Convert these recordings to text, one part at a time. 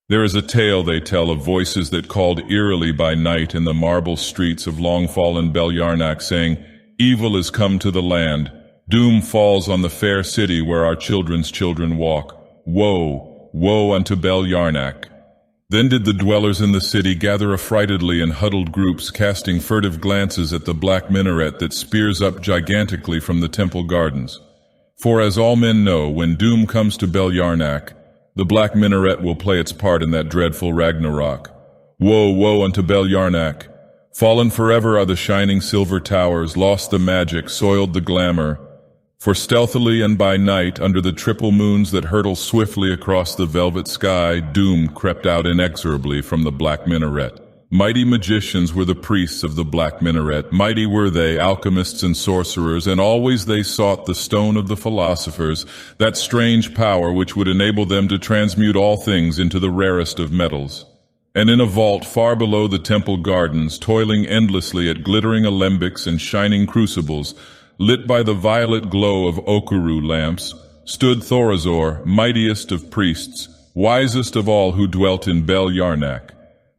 There is a tale they tell of voices that called eerily by night in the marble streets of long-fallen Belyarnak, saying, "Evil is come to the land. Doom falls on the fair city where our children's children walk. Woe, woe unto Belyarnak." Then did the dwellers in the city gather affrightedly in huddled groups, casting furtive glances at the black minaret that spears up gigantically from the temple gardens. For as all men know, when doom comes to Belyarnak, the black minaret will play its part in that dreadful Ragnarok. Woe, woe unto Belyarnak! Fallen forever are the shining silver towers, lost the magic, soiled the glamour. For stealthily and by night, under the triple moons that hurtle swiftly across the velvet sky, doom crept out inexorably from the black minaret. Mighty magicians were the priests of the black minaret, mighty were they, alchemists and sorcerers, and always they sought the stone of the philosophers, that strange power which would enable them to transmute all things into the rarest of metals. And in a vault far below the temple gardens, toiling endlessly at glittering alembics and shining crucibles, lit by the violet glow of Okuru lamps, stood Thorazor, mightiest of priests, wisest of all who dwelt in Belyarnak.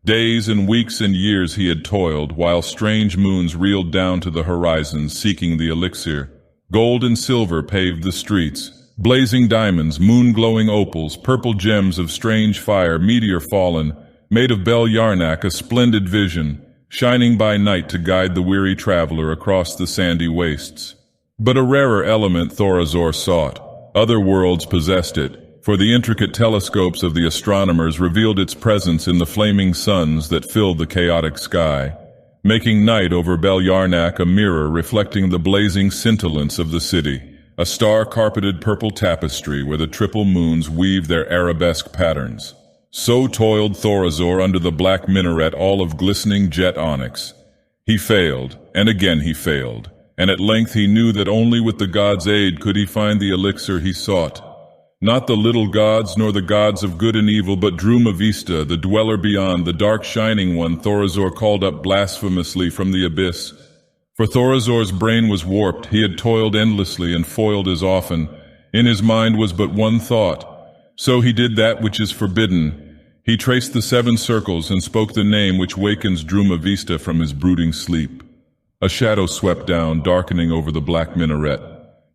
Days and weeks and years he had toiled, while strange moons reeled down to the horizon seeking the elixir. Gold and silver paved the streets, blazing diamonds, moon-glowing opals, purple gems of strange fire, meteor fallen, made of Belyarnak a splendid vision, shining by night to guide the weary traveler across the sandy wastes. But a rarer element Thorazor sought. Other worlds possessed it, for the intricate telescopes of the astronomers revealed its presence in the flaming suns that filled the chaotic sky, making night over Belyarnak a mirror reflecting the blazing scintillance of the city, a star-carpeted purple tapestry where the triple moons weaved their arabesque patterns. So toiled Thorazor under the black minaret, all of glistening jet onyx. He failed, and again he failed, and at length he knew that only with the gods' aid could he find the elixir he sought. Not the little gods nor the gods of good and evil, but Droom-avista, the dweller beyond, the dark shining one, Thorazor called up blasphemously from the abyss. For Thorazor's brain was warped, he had toiled endlessly and foiled as often. In his mind was but one thought. So he did that which is forbidden. He traced the 7 circles and spoke the name which wakens Droom-avista from his brooding sleep. A shadow swept down, darkening over the black minaret.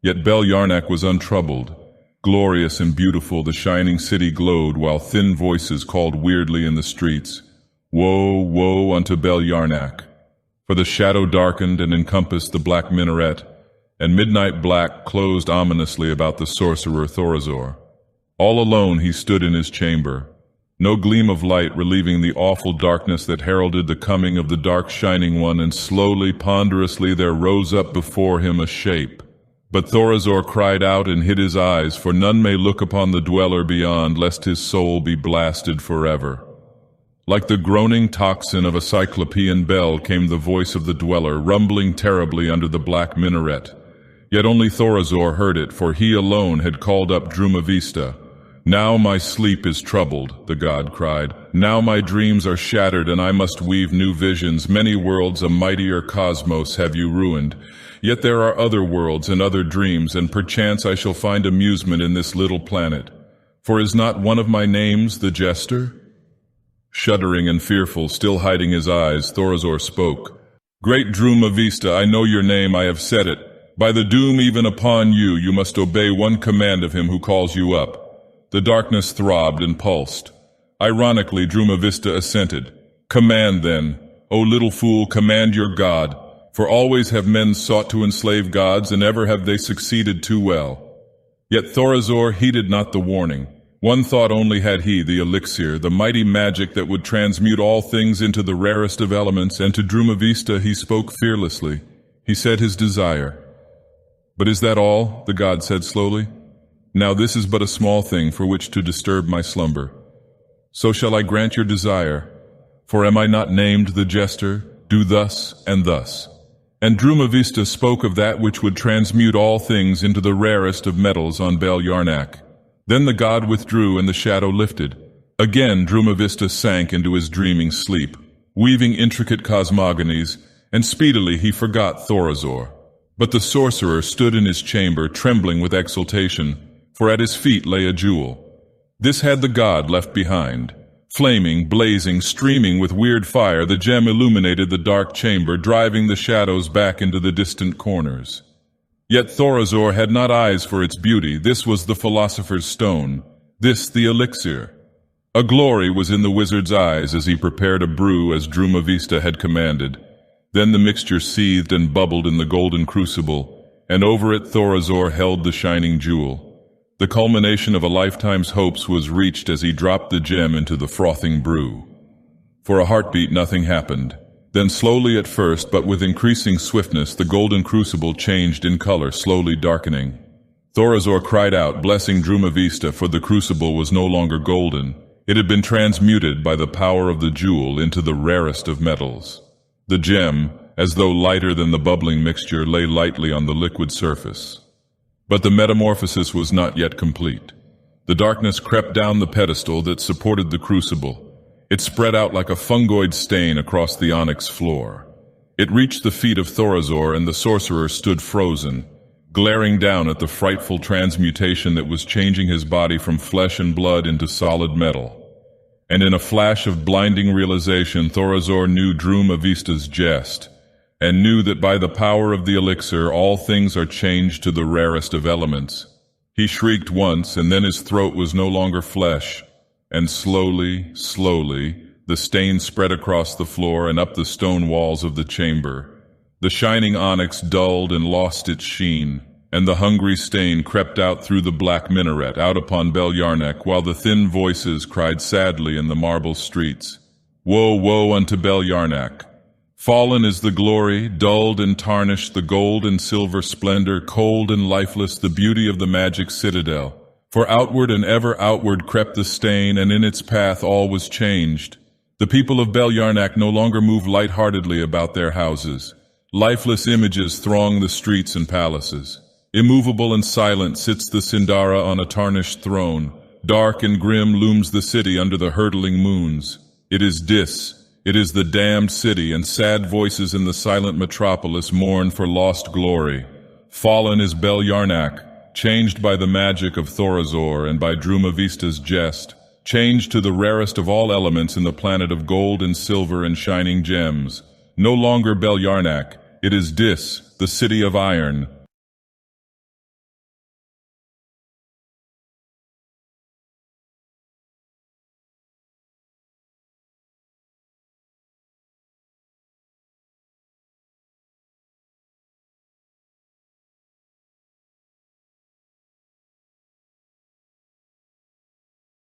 Yet Belyarnak was untroubled. Glorious and beautiful, the shining city glowed, while thin voices called weirdly in the streets, "Woe, woe unto Belyarnak!" For the shadow darkened and encompassed the black minaret, and midnight black closed ominously about the sorcerer Thorazor. All alone he stood in his chamber, no gleam of light relieving the awful darkness that heralded the coming of the dark shining one, and slowly, ponderously there rose up before him a shape. But Thorazor cried out and hid his eyes, for none may look upon the dweller beyond, lest his soul be blasted forever. Like the groaning tocsin of a cyclopean bell came the voice of the dweller, rumbling terribly under the black minaret. Yet only Thorazor heard it, for he alone had called up Droom-avista. "Now my sleep is troubled," the god cried. "Now my dreams are shattered, and I must weave new visions. Many worlds, a mightier cosmos have you ruined. Yet there are other worlds and other dreams, and perchance I shall find amusement in this little planet. For is not one of my names the Jester?" Shuddering and fearful, still hiding his eyes, Thorazor spoke. "Great Droom-avista, I know your name, I have said it. By the doom even upon you, you must obey one command of him who calls you up." The darkness throbbed and pulsed. Ironically, Droom-avista assented. "Command then, O little fool, command your god, for always have men sought to enslave gods, and ever have they succeeded too well." Yet Thorazor heeded not the warning. One thought only had he, the elixir, the mighty magic that would transmute all things into the rarest of elements, and to Droom-avista he spoke fearlessly. He said his desire. "But is that all?" the god said slowly. "Now this is but a small thing for which to disturb my slumber. So shall I grant your desire, for am I not named the Jester? Do thus and thus." And Droom-avista spoke of that which would transmute all things into the rarest of metals on Belyarnak. Then the god withdrew and the shadow lifted. Again Droom-avista sank into his dreaming sleep, weaving intricate cosmogonies, and speedily he forgot Thorazor. But the sorcerer stood in his chamber, trembling with exultation, for at his feet lay a jewel. This had the god left behind. Flaming, blazing, streaming with weird fire, the gem illuminated the dark chamber, driving the shadows back into the distant corners. Yet Thorazor had not eyes for its beauty. This was the philosopher's stone, this the elixir. A glory was in the wizard's eyes as he prepared a brew as Droom-avista had commanded. Then the mixture seethed and bubbled in the golden crucible, and over it Thorazor held the shining jewel. The culmination of a lifetime's hopes was reached as he dropped the gem into the frothing brew. For a heartbeat nothing happened. Then slowly at first, but with increasing swiftness, the golden crucible changed in color, slowly darkening. Thorazor cried out, blessing Droom-avista, for the crucible was no longer golden. It had been transmuted by the power of the jewel into the rarest of metals. The gem, as though lighter than the bubbling mixture, lay lightly on the liquid surface. But the metamorphosis was not yet complete. The darkness crept down the pedestal that supported the crucible. It spread out like a fungoid stain across the onyx floor. It reached the feet of Thorazor, and the sorcerer stood frozen, glaring down at the frightful transmutation that was changing his body from flesh and blood into solid metal. And in a flash of blinding realization, Thorazor knew Droom-avista's jest, and knew that by the power of the elixir all things are changed to the rarest of elements. He shrieked once, and then his throat was no longer flesh, and slowly, slowly, the stain spread across the floor and up the stone walls of the chamber. The shining onyx dulled and lost its sheen, and the hungry stain crept out through the black minaret, out upon Belyarnak, while the thin voices cried sadly in the marble streets, "Woe, woe unto Belyarnak! Fallen is the glory, dulled and tarnished the gold and silver splendor, cold and lifeless the beauty of the magic citadel. For outward and ever outward crept the stain, and in its path all was changed. The people of Belyarnak no longer move light-heartedly about their houses. Lifeless images throng the streets and palaces. Immovable and silent sits the Sindara on a tarnished throne. Dark and grim looms the city under the hurtling moons. It is Dis. It is the damned city, and sad voices in the silent metropolis mourn for lost glory. Fallen is Belyarnak, changed by the magic of Thorazor and by Droom-avista's jest, changed to the rarest of all elements in the planet of gold and silver and shining gems. No longer Belyarnak, it is Dis, the city of iron,